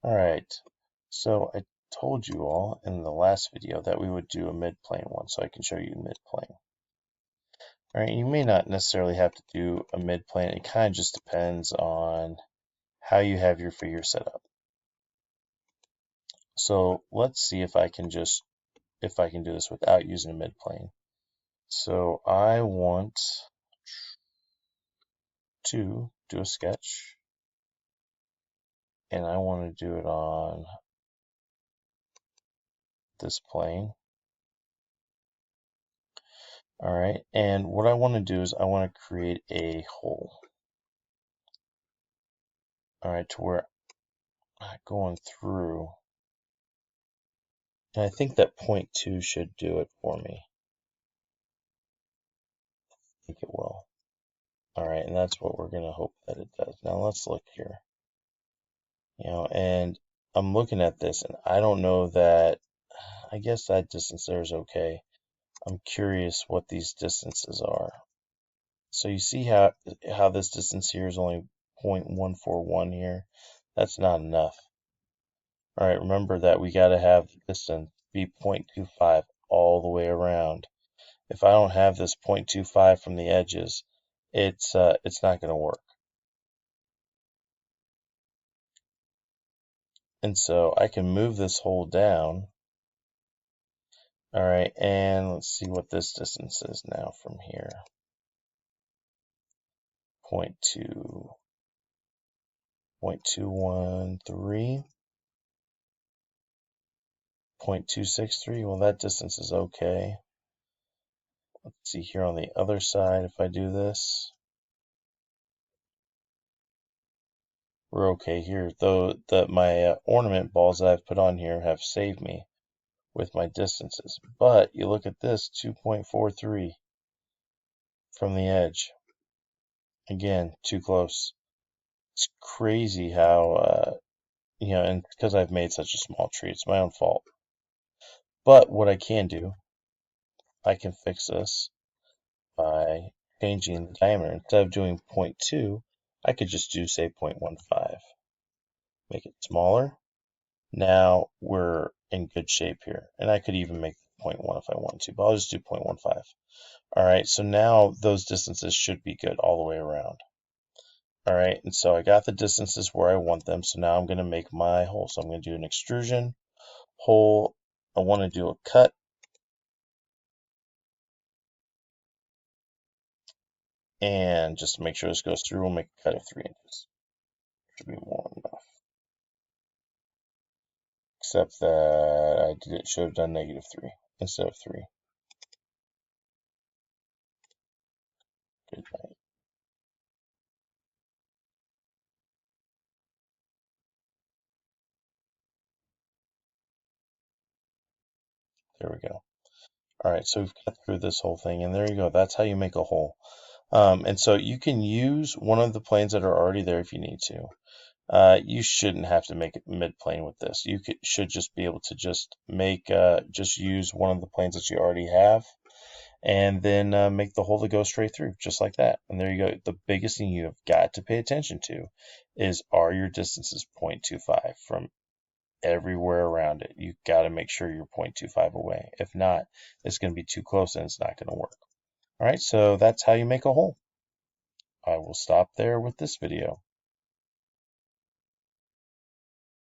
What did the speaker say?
Alright, so I told you all in the last video that we would do a mid-plane one, so I can show you mid-plane. Alright, you may not necessarily have to do a mid-plane, it kind of just depends on how you have your figure set up. So let's see if I can do this without using a mid-plane. So I want to do a sketch, and I want to do it on this plane. Alright, and what I want to do is I want to create a hole. Alright, to where I'm going through, and I think that 0.2 should do it for me. I think it will. Alright, and that's what we're going to hope that it does. Now let's look here. And I'm looking at this, and I don't know that, I guess that distance there is okay. I'm curious what these distances are. So you see how this distance here is only 0.141 here? That's not enough. All right, remember that we got to have the distance be 0.25 all the way around. If I don't have this 0.25 from the edges, it's not going to work. And so I can move this hole down. All right, and let's see what this distance is now from here. 0.2, 0.213, 0.263. Well, that distance is okay. Let's see here on the other side if I do this. We're okay here, though my ornament balls that I've put on here have saved me with my distances. But you look at this, 2.43 from the edge. Again, too close. It's crazy how, and because I've made such a small tree, it's my own fault. But what I can do, I can fix this by changing the diameter. Instead of doing 0.2, I could just do, say, 0.15. Make it smaller. Now we're in good shape here. And I could even make 0.1 if I want to, but I'll just do 0.15. All right, so now those distances should be good all the way around. All right, and so I got the distances where I want them. So now I'm going to make my hole. So I'm going to do an extrusion hole. I want to do a cut. And just to make sure this goes through, we'll make a cut of 3 inches. Should be more than enough. Except that should have done -3 instead of 3. Good night. There we go. All right, so we've cut through this whole thing, and there you go. That's how you make a hole. And so you can use one of the planes that are already there if you need to. You shouldn't have to make it mid-plane with this. You should just be able to just use one of the planes that you already have, and then make the hole to go straight through, just like that. And there you go. The biggest thing you have got to pay attention to is, are your distances 0.25 from everywhere around it? You got to make sure you're 0.25 away. If not, it's going to be too close and it's not going to work. All right, so that's how you make a hole. I will stop there with this video.